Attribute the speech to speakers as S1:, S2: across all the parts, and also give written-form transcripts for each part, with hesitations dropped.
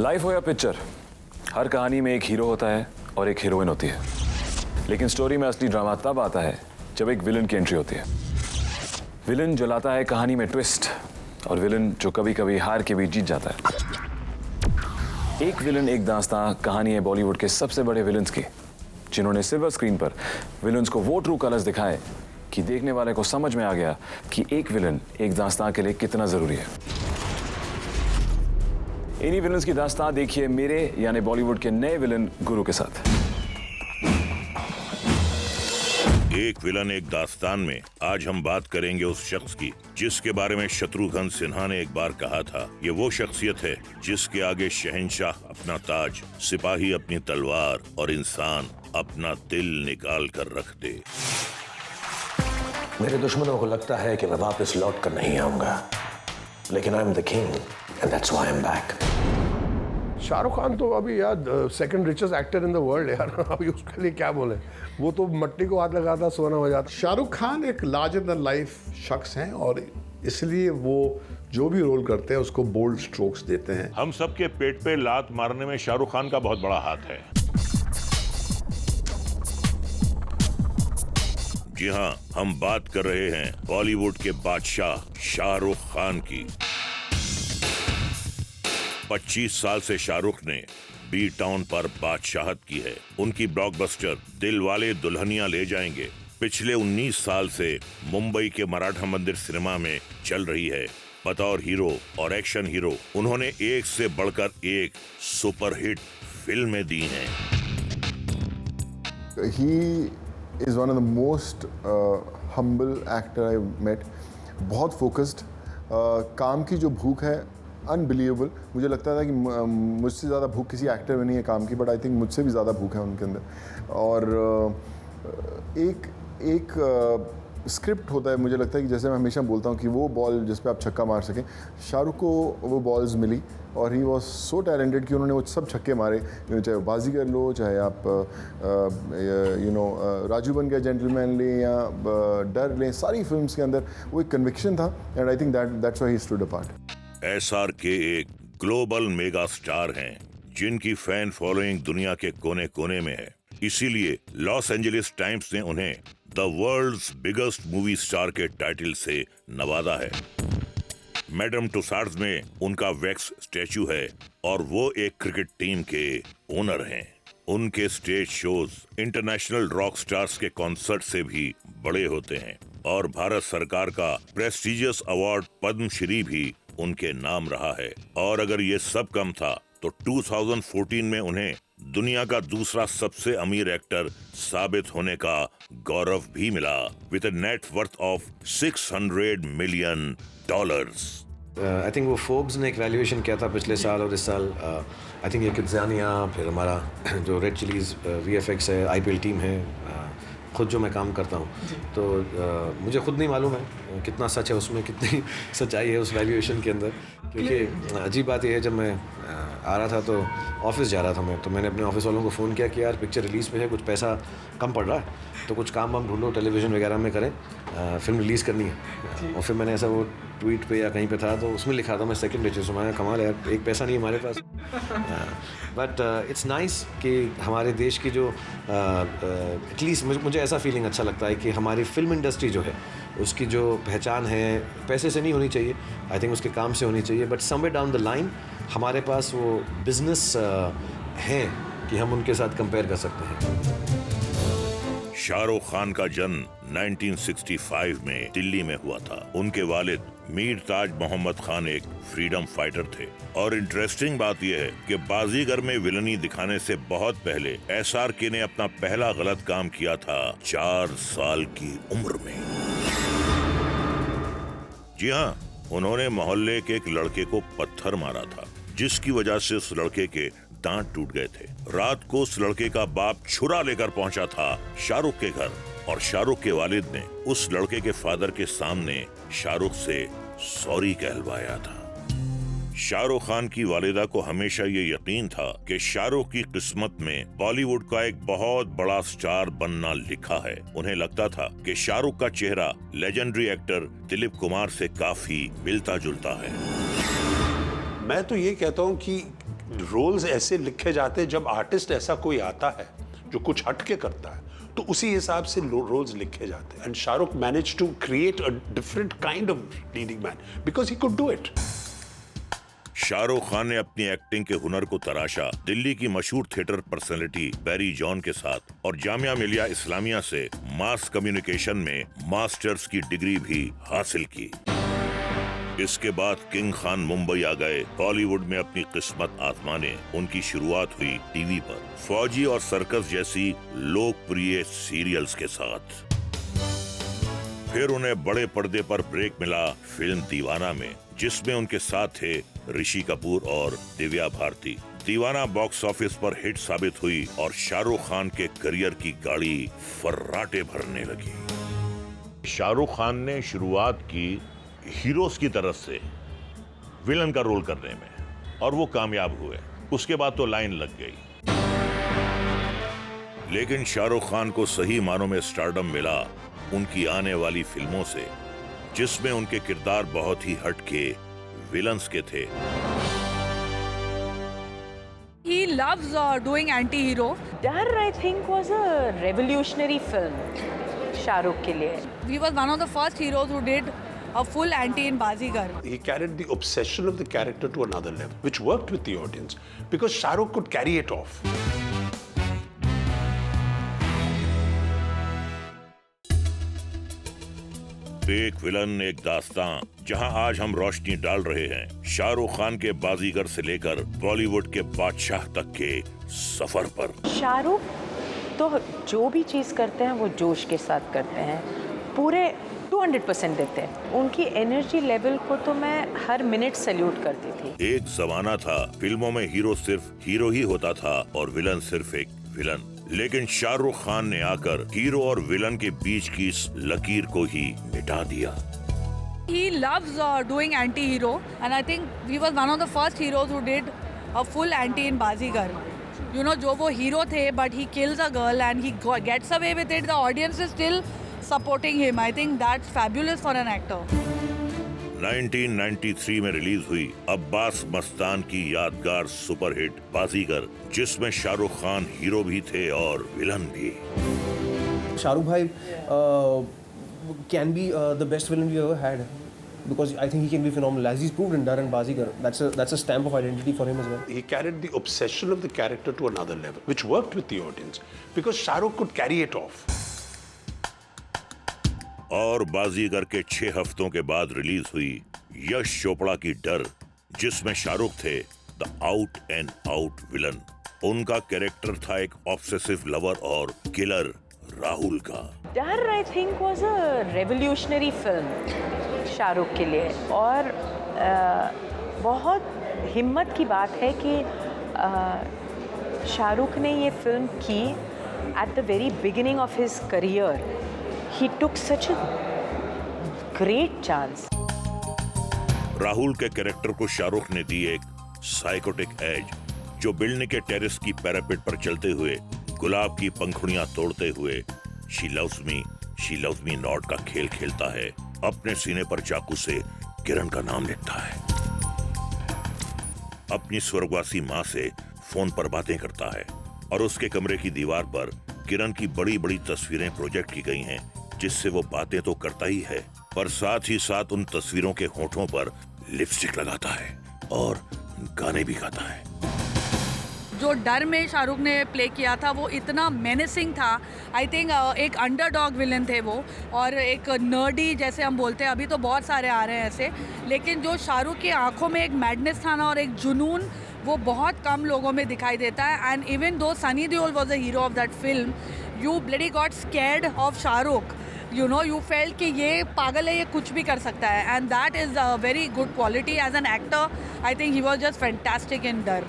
S1: Life हो या picture, हर कहानी में एक हीरो होता है और एक हीरोइन होती है। लेकिन स्टोरी में असली ड्रामा तब आता है जब एक विलन की एंट्री होती है। विलन जो लाता है कहानी में ट्विस्ट, और विलन जो कभी कभी हार के भी जीत जाता है। एक विलन एक दास्तां कहानी है बॉलीवुड के सबसे बड़े विलन्स की, जिन्होंने सिल्वर स्क्रीन पर विलन्स को वो ट्रू कलर्स दिखाए कि देखने वाले को समझ में आ गया कि एक विलन एक दास्तां के लिए कितना जरूरी है। इन्हीं विलन्स की दास्तां देखिए मेरे यानी बॉलीवुड के नए विलन गुरु के साथ।
S2: एक विलन एक दास्तान में आज हम बात करेंगे उस शख्स की जिसके बारे में शत्रुघ्न सिन्हा ने एक बार कहा था, ये वो शख्सियत है जिसके आगे शहंशाह अपना ताज, सिपाही अपनी तलवार और इंसान अपना दिल निकाल कर रख दे।
S3: मेरे दुश्मनों को लगता है कि मैं वापस लौट कर नहीं आऊंगा, लेकिन I am the king and that's why I am back.
S4: Shahrukh Khan तो अभी यार second richest actor in the world यार, अभी उसके लिए क्या बोले, वो तो मट्टी को हाथ लगाता सोना हो जाता।
S5: शाहरुख खान एक लार्जर देन लाइफ शख्स हैं और इसलिए वो जो भी रोल करते हैं उसको बोल्ड स्ट्रोक्स देते हैं।
S2: हम सबके पेट पे लात मारने में शाहरुख खान का बहुत बड़ा हाथ है। जी हाँ, हम बात कर रहे हैं बॉलीवुड के बादशाह शाहरुख खान की। 25 साल से शाहरुख ने बी टाउन पर बादशाहत की है। उनकी ब्लॉकबस्टर दिलवाले दुल्हनिया ले जाएंगे पिछले 19 साल से मुंबई के मराठा मंदिर सिनेमा में चल रही है। बतौर हीरो और एक्शन हीरो उन्होंने एक से बढ़कर एक सुपरहिट फिल्में दी हैं।
S6: He is one of the most humble actor I've met. बहुत फोकस्ड, काम की जो भूख है अनबिलीवेबल। मुझे लगता था कि मुझसे ज़्यादा भूख किसी एक्टर में नहीं है काम की, बट आई थिंक मुझसे भी ज़्यादा भूख है उनके अंदर। और एक स्क्रिप्ट होता है, मुझे लगता है कि जैसे मैं हमेशा बोलता हूँ कि वो बॉल जिस पे आप छक्का मार सकें, शाहरुख को वो बॉल्स मिली और ही वॉज सो टैलेंटेड कि उन्होंने वो सब छक्के मारे। चाहे बाजीगर लो, चाहे आप राजू बन गया जेंटलमैन ले या डर लें, सारी फिल्म्स के अंदर वो एक कन्विक्शन था and I think that's why he stood apart.
S2: SRK एक ग्लोबल मेगा स्टार हैं जिनकी फैन फॉलोइंग दुनिया के कोने कोने में है। इसीलिए लॉस एंजलिस टाइम्स ने उन्हें the world's biggest movie star के टाइटल से नवाजा है। मैडम टुसाड्स में उनका वैक्स स्टैचू है और वो एक क्रिकेट टीम के ओनर हैं। उनके stage shows international rock stars के कॉन्सर्ट से भी बड़े होते हैं और भारत सरकार का प्रेस्टिजियस अवार्ड पद्मश्री भी उनके नाम रहा है। और अगर ये सब कम था तो 2014 में उन्हें दुनिया का दूसरा सबसे अमीर एक्टर साबित होने का गौरव भी मिला with a net worth of $600 million.
S3: I think वो फोर्ब्स ने एक वैल्यूएशन किया था पिछले साल और इस साल। आई थिंक ये किड्ज़ानिया, फिर हमारा जो रेड चिलीज VFX है, IPL टीम है, खुद जो मैं काम करता हूँ, तो मुझे खुद नहीं मालूम है कितना सच है उसमें, कितनी सच्चाई है उस वैल्यूएशन के अंदर। क्योंकि अजीब बात यह है, जब मैं आ रहा था तो ऑफिस जा रहा था मैं, तो मैंने अपने ऑफिस वालों को फ़ोन किया कि यार पिक्चर रिलीज़ पे है, कुछ पैसा कम पड़ रहा है, तो कुछ काम हम ढूंढो टेलीविज़न वगैरह में करें, फिल्म रिलीज़ करनी है। और फिर मैंने ऐसा वो ट्वीट पे या कहीं पे था तो उसमें लिखा था मैं सेकंड रिचेस्ट। मैं कमाल यार, एक पैसा नहीं हमारे पास। बट इट्स नाइस कि हमारे देश की जो एटलीस्ट मुझे ऐसा फीलिंग अच्छा लगता है कि हमारी फिल्म इंडस्ट्री जो है उसकी जो पहचान है पैसे से नहीं होनी चाहिए, आई थिंक उसके काम से होनी चाहिए। But somewhere down the line हमारे पास वो बिजनेस हैं कि हम उनके साथ कंपेयर कर सकते हैं।
S2: शाहरुख खान का जन्म 1965 में दिल्ली में हुआ था। उनके वालिद मीर ताज मोहम्मद खान एक फ्रीडम फाइटर थे। और इंटरेस्टिंग बात यह है कि बाजीगर में विलनी दिखाने से बहुत पहले SRK ने अपना पहला गलत काम किया था 4 साल की उम्र में। जी हाँ, उन्होंने मोहल्ले के एक लड़के को पत्थर मारा था, जिसकी वजह से उस लड़के के दांत टूट गए थे। रात को उस लड़के का बाप छुरा लेकर पहुंचा था शाहरुख के घर और शाहरुख के वालिद ने उस लड़के के फादर के सामने शाहरुख से सॉरी कहलवाया था। शाहरुख खान की वालिदा को हमेशा ये यकीन था कि शाहरुख की किस्मत में बॉलीवुड का एक बहुत बड़ा स्टार बनना लिखा है। उन्हें लगता था कि शाहरुख का चेहरा लेजेंडरी एक्टर दिलीप कुमार से काफी मिलता जुलता है।
S5: मैं तो ये कहता हूँ कि
S7: रोल्स ऐसे लिखे जाते हैं, जब आर्टिस्ट ऐसा कोई आता है जो कुछ हटके करता है तो उसी हिसाब से रोल्स लिखे जाते हैं. And Shahrukh manage to create a different kind of leading man because he could do it.
S2: Shahrukh Khan ने अपनी एक्टिंग के हुनर को तराशा दिल्ली की मशहूर थिएटर पर्सनैलिटी बैरी जॉन के साथ और जामिया मिलिया इस्लामिया से मास कम्युनिकेशन में मास्टर्स की डिग्री भी हासिल की. इसके बाद किंग खान मुंबई आ गए. बॉलीवुड में अपनी किस्मत आजमाने उनकी शुरुआत हुई टीवी पर फौजी और सर्कस जैसी लोकप्रिय सीरियल्स के साथ. फिर उन्हें बड़े पर्दे पर ब्रेक मिला फिल्म दीवाना में, जिसमें उनके साथ थे ऋषि कपूर और दिव्या भारती. दीवाना बॉक्स ऑफिस पर हिट साबित हुई और शाहरुख खान के करियर की गाड़ी फर्राटे भरने लगी. शाहरुख खान ने शुरुआत की हीरोज की तरफ से विलन का रोल करने में और वो कामयाब हुए. उसके बाद तो लाइन लग गई. लेकिन शाहरुख खान को सही मानों में स्टारडम मिला उनकी आने वाली फिल्मों से, जिसमें उनके किरदार बहुत ही हटके विलन्स के थे.
S8: He loves doing anti-hero.
S9: डर I think was a revolutionary film Shahrukh के लिए.
S8: He was one of the first heroes who did a full anti in Bazigar.
S7: He carried the obsession of the character to another level, which worked with the audience because Shahrukh could carry it off.
S2: एक villain एक दास्तां, जहां आज हम रोशनी डाल रहे हैं शाहरुख खान के बाजीगर से लेकर बॉलीवुड के बादशाह तक के सफर पर.
S9: शाहरुख तो जो भी चीज़ करते हैं वो जोश के साथ करते हैं, पूरे 200% देते हैं. उनकी एनर्जी लेवल को तो मैं हर मिनट सैल्यूट करती थी.
S2: एक जमाना था फिल्मों में हीरो सिर्फ हीरो ही होता था और विलन सिर्फ एक विलन. लेकिन शाहरुख खान ने आकर हीरो और विलन के बीच की इस लकीर को ही मिटा दिया.
S8: He loves doing anti-hero, and I think he was one of the first heroes who did a full anti in Bazigar. You know, जो वो हीरो थे, but he kills a girl and he gets away with it. The audience is still supporting him. I think that's fabulous for an actor.
S2: 1993 में release हुई अब्बास मस्तान की यादगार superhit बाजीगर, जिसमें Shahrukh Khan hero भी थे और विलन भी.
S10: शाहरुख भाई can be the best villain we ever had, because I think he can be phenomenal, as he's proved in Dar and Bazigar. That's a stamp of identity for him as well.
S7: He carried the obsession of the character to another level, which worked with the audience because Shahrukh could carry it off.
S2: और बाजीगर के 6 हफ्तों के बाद release हुई यश चोपड़ा की डर, जिसमें शाहरुख थे the out and out villain. उनका कैरेक्टर था एक ऑब्सेसिव लवर और किलर राहुल का.
S9: डर I think was a revolutionary film Shahrukh के लिए. और बहुत हिम्मत की बात है कि शाहरुख ने ये फिल्म की at the very beginning of his career. He took such a great chance.
S2: Rahul के कैरेक्टर को शाहरुख ने दी एक साइकोटिक एज, जो बिल्डिंग के टेरेस की पैरापेट पर चलते हुए गुलाब की पंखुड़ियां तोड़ते हुए शी लव्स मी नॉट का खेल खेलता है. अपने सीने पर चाकू से किरण का नाम लिखता है. अपनी स्वर्गवासी माँ से फोन पर बातें करता है और उसके कमरे की दीवार पर किरण की बड़ी बड़ी तस्वीरें प्रोजेक्ट की गई हैं, जिससे वो बातें तो करता ही है, पर साथ ही साथ उन तस्वीरों के होठों पर लिपस्टिक लगाता है और गाने भी गाता है.
S8: जो डर में शाहरुख ने प्ले किया था वो इतना मेनेसिंग था. आई थिंक एक अंडरडॉग विलन थे वो, और एक नर्डी जैसे हम बोलते हैं, अभी तो बहुत सारे आ रहे हैं ऐसे, लेकिन जो शाहरुख की आंखों में एक मैडनेस था ना और एक जुनून, वो बहुत कम लोगों में दिखाई देता है. And even though Sunny Deol was the hero of that film, you bloody got scared of Shahrukh. You know, you felt कि ये पागल है, ये कुछ भी कर सकता है. And that is a very good quality as an actor. I think he was just fantastic in डर.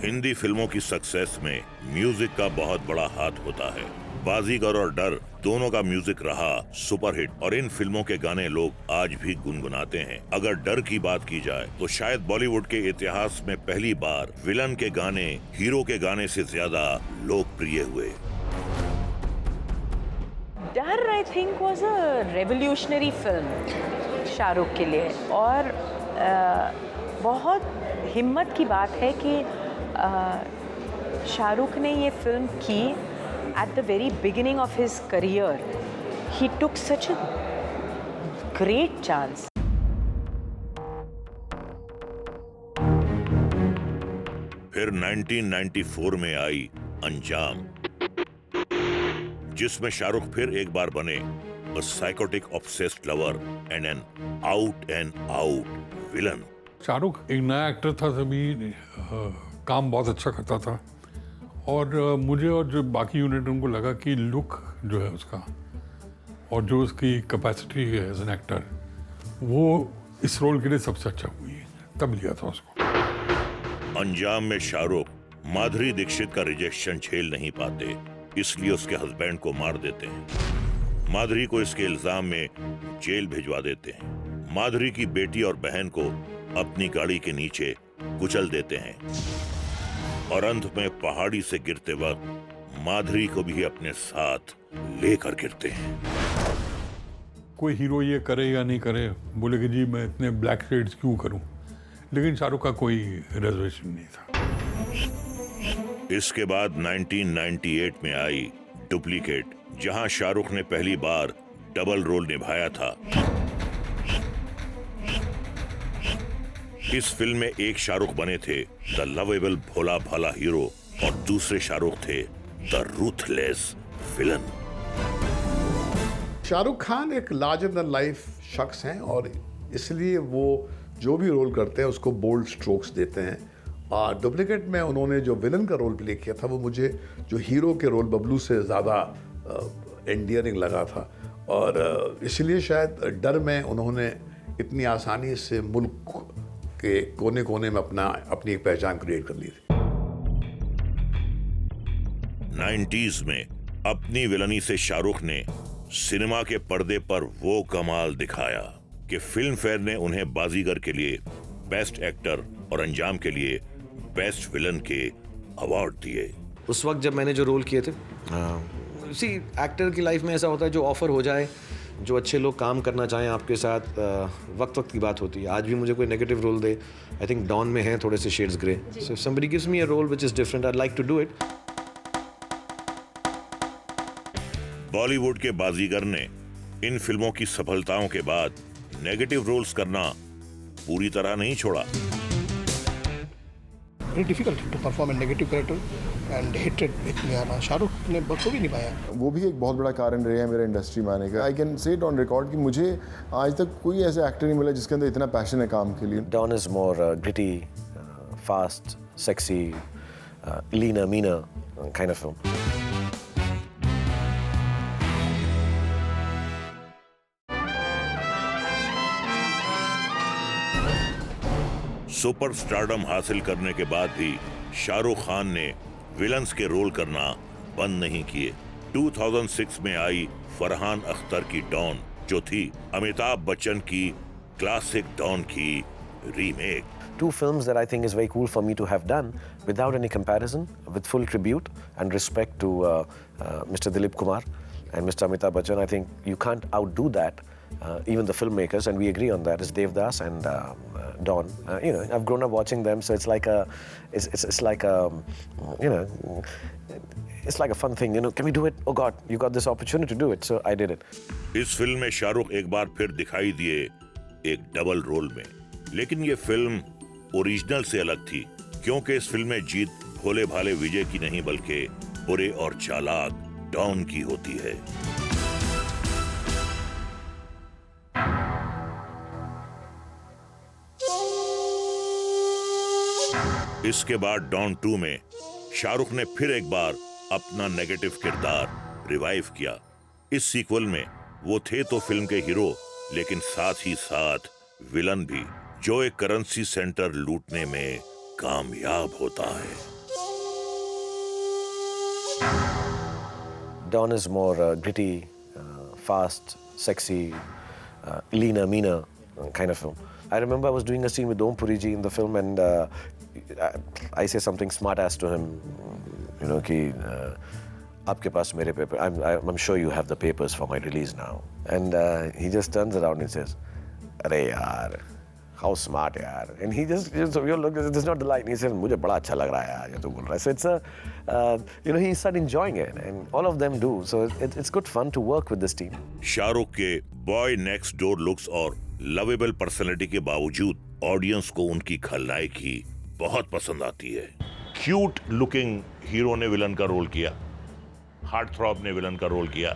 S2: हिंदी फिल्मों की सक्सेस में म्यूजिक का बहुत बड़ा हाथ होता है. बाजीगर और डर दोनों का म्यूजिक रहा सुपरहिट, और इन फिल्मों के गाने लोग आज भी गुनगुनाते हैं. अगर डर की बात की जाए तो शायद बॉलीवुड के इतिहास में पहली बार विलन के गाने हीरो के गाने से ज्यादा लोकप्रिय हुए.
S9: डर I think was a revolutionary film Shahrukh के लिए. और बहुत हिम्मत की बात है कि शाहरुख ने ये फिल्म की at the very beginning of his career. He took such a great chance.
S2: फिर 1994 में आई अंजाम, जिसमें शाहरुख फिर एक बार बने a psychotic obsessed lover and an out villain.
S11: Shahrukh एक नया एक्टर था, तभी काम बहुत अच्छा करता था और मुझे और जो बाकी यूनिट उनको लगा कि लुक जो है उसका और जो उसकी कैपेसिटी है एज एन एक्टर, वो इस रोल के लिए सबसे अच्छा हुई, तब लिया था उसको.
S2: अंजाम में शाहरुख माधुरी दीक्षित का रिजेक्शन झेल नहीं पाते, इसलिए उसके हस्बैंड को मार देते हैं. माधुरी को इसके इल्जाम में जेल भिजवा देते हैं. माधुरी की बेटी और बहन को अपनी गाड़ी के नीचे कुचल देते हैं और अंत में पहाड़ी से गिरते वक्त माधुरी को भी अपने साथ लेकर गिरते हैं.
S11: कोई हीरो ये करे या नहीं करे, बोले कि जी मैं इतने ब्लैक शेड्स क्यों करूं, लेकिन शाहरुख का कोई रिजर्वेशन नहीं था.
S2: इसके बाद 1998 में आई डुप्लीकेट, जहां शाहरुख ने पहली बार डबल रोल निभाया था. इस फिल्म में एक शाहरुख बने थे द लवेबल भोला भाला हीरो और दूसरे शाहरुख थे the ruthless villain.
S5: Shahrukh Khan एक लार्जर देन लाइफ शख्स हैं और इसलिए वो जो भी रोल करते हैं उसको बोल्ड स्ट्रोक्स देते हैं. और डुप्लीकेट में उन्होंने जो विलन का रोल प्ले किया था वो मुझे जो हीरो के रोल बबलू से ज़्यादा एंडियरिंग लगा था और इसलिए शायद डर में उन्होंने इतनी आसानी से मुल्क के कोने कोने में अपनी एक पहचान क्रिएट कर ली थी.
S2: 90s में अपनी विलनी से शाहरुख ने सिनेमा के पर्दे पर वो कमाल दिखाया कि फिल्म फेयर ने उन्हें बाजीगर के लिए बेस्ट एक्टर और अंजाम के लिए बेस्ट विलन के अवार्ड दिए.
S3: उस वक्त जब मैंने जो रोल किए थे, एक्टर की लाइफ में ऐसा होता है, जो ऑफर हो जाए, जो अच्छे लोग काम करना चाहें आपके साथ, वक्त की बात होती है. आज भी मुझे कोई नेगेटिव रोल दे, आई थिंक डॉन में हैं थोड़े से shades grey, so somebody gives me a role which is different, I like to do it.
S2: Bollywood के बाजीगर ने इन फिल्मों की सफलताओं के बाद नेगेटिव रोल्स करना पूरी तरह नहीं छोड़ा.
S12: Very difficult to perform a negative character and hatred with me आना. शाहरुख ने बखूबी निभाया.
S6: वो भी एक बहुत बड़ा कारण रहे हैं मेरे इंडस्ट्री में आने का. आई can say it on record कि मुझे आज तक कोई ऐसा एक्टर नहीं मिला जिसके अंदर इतना पैशन है काम के लिए.
S3: Don is more gritty, fast, sexy, leaner, meaner kind of film.
S2: Super stardom हासिल करने के बाद भी शाहरुख खान ने विलन्स के रोल करना बंद नहीं किए. 2006 में आई फरहान अख्तर की डॉन, जो थी अमिताभ बच्चन की क्लासिक डॉन की remake.
S3: Two films that I think is very cool for me to have done without any comparison, with full tribute and respect to Mr. Dilip Kumar and Mr. Amitabh Bachchan. I think you can't outdo that. Even the filmmakers, and we agree on that, is Devdas and Don. I've grown up watching them, so it's like a fun thing. Can we do it? Oh God, you got this opportunity to do it, so I did it.
S2: इस film में शाहरुख एक बार फिर दिखाई दिए एक double role में, लेकिन ये फिल्म ओरिजिनल से अलग थी, क्योंकि इस फिल्म में जीत भोले भाले विजय की नहीं बल्कि बुरे और चालाक डॉन की होती है. इसके बाद डॉन 2 में शाहरुख ने फिर एक बार अपना नेगेटिव किरदार रिवाइव किया. इस सीक्वल में वो थे तो फिल्म के हीरो, लेकिन साथ ही साथ विलन भी, जो एक करेंसी सेंटर लूटने में कामयाब होता है.
S3: Don is more gritty, fast, sexy, leaner, meaner kind of film. I remember I was doing a scene with Om Puri ji in the film, and I say something smart ass to him, कि आपके पास मेरे paper. I'm sure you have the papers for my release now. And he just turns around and says, अरे यार, how smart यार. And he just you look, this is not the line. He said, मुझे बड़ा अच्छा लग रहा है यार ये तो बोल रहा है. So it's a, he started enjoying it, and all of them do. So it's good fun to work with this team.
S2: Shahrukh के बॉय नेक्स्ट डोर लुक्स और लवेबल पर्सनैलिटी के बावजूद ऑडियंस को उनकी खलनायकी बहुत पसंद आती है. क्यूट लुकिंग हीरो ने विलन का रोल किया, हार्ट थ्रॉब ने विलन का रोल किया,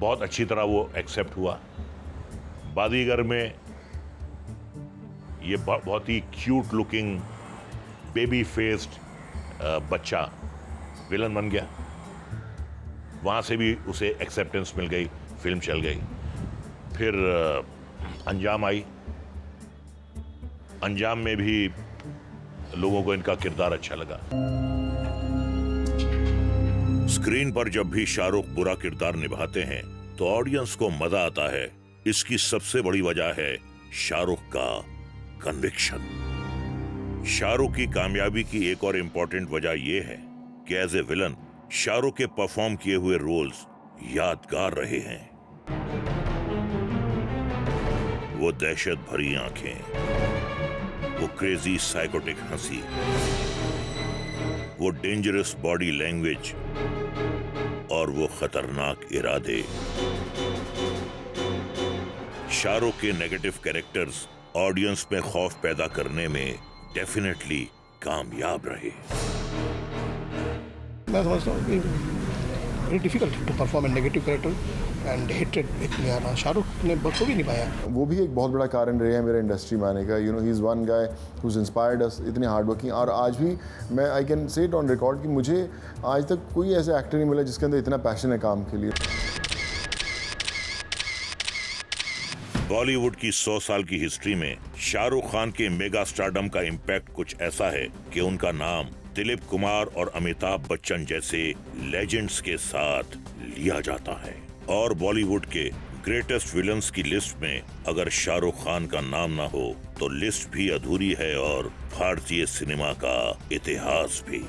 S2: बहुत अच्छी तरह वो एक्सेप्ट हुआ. बाजीगर में ये बहुत ही क्यूट लुकिंग बेबी फेस्ड बच्चा विलन बन गया. वहाँ से भी उसे एक्सेप्टेंस मिल गई, फिल्म चल गई. फिर अंजाम आई. अंजाम में भी लोगों को इनका किरदार अच्छा लगा. स्क्रीन पर जब भी शाहरुख बुरा किरदार निभाते हैं तो ऑडियंस को मजा आता है. इसकी सबसे बड़ी वजह है शाहरुख का कन्विक्शन. शाहरुख की कामयाबी की एक और इम्पोर्टेंट वजह यह है कि एज ए विलन शाहरुख के परफॉर्म किए हुए रोल्स यादगार रहे हैं. वो दहशत भरी आंखें, वो क्रेजी साइकोटिक हंसी, वो डेंजरस बॉडी लैंग्वेज और वो खतरनाक इरादे. शाहरुख के नेगेटिव कैरेक्टर्स ऑडियंस में खौफ पैदा करने में डेफिनेटली कामयाब रहे.
S12: मैं समझता हूँ कि very difficult to perform a negative character and hated एक नियारा. शाहरुख ने बखूबी निभाया.
S6: वो भी एक बहुत बड़ा कारण रहे हैं मेरे इंडस्ट्री में आने का. You know, he is one guy who is inspired us. इतने हार्ड वर्किंग, और आज भी मैं I can say it on record कि मुझे आज तक कोई ऐसा एक्टर नहीं मिला जिसके अंदर इतना पैशन है काम के लिए.
S2: बॉलीवुड की 100 साल की हिस्ट्री में शाहरुख खान के मेगा स्टारडम का इम्पैक्ट कुछ ऐसा है कि उनका नाम दिलीप कुमार और अमिताभ बच्चन जैसे लेजेंड्स के साथ लिया जाता है. और बॉलीवुड के ग्रेटेस्ट विलन्स की लिस्ट में अगर शाहरुख खान का नाम ना हो तो लिस्ट भी अधूरी है और भारतीय सिनेमा का इतिहास भी.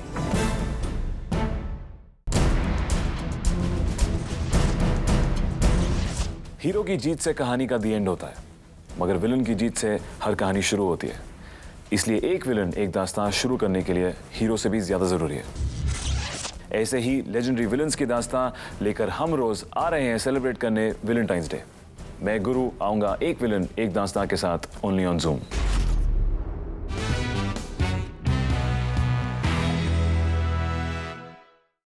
S1: हीरो की जीत से कहानी का दी एंड होता है, मगर विलन की जीत से हर कहानी शुरू होती है. इसलिए एक विलन एक दास्तान शुरू करने के लिए हीरो से भी ज्यादा जरूरी है. ऐसे ही लेजेंडरी विलन्स की दास्तान लेकर हम रोज आ रहे हैं सेलिब्रेट करने वैलेंटाइंस डे. मैं गुरु आऊंगा एक विलन एक दास्तान के साथ ओनली ऑन जूम.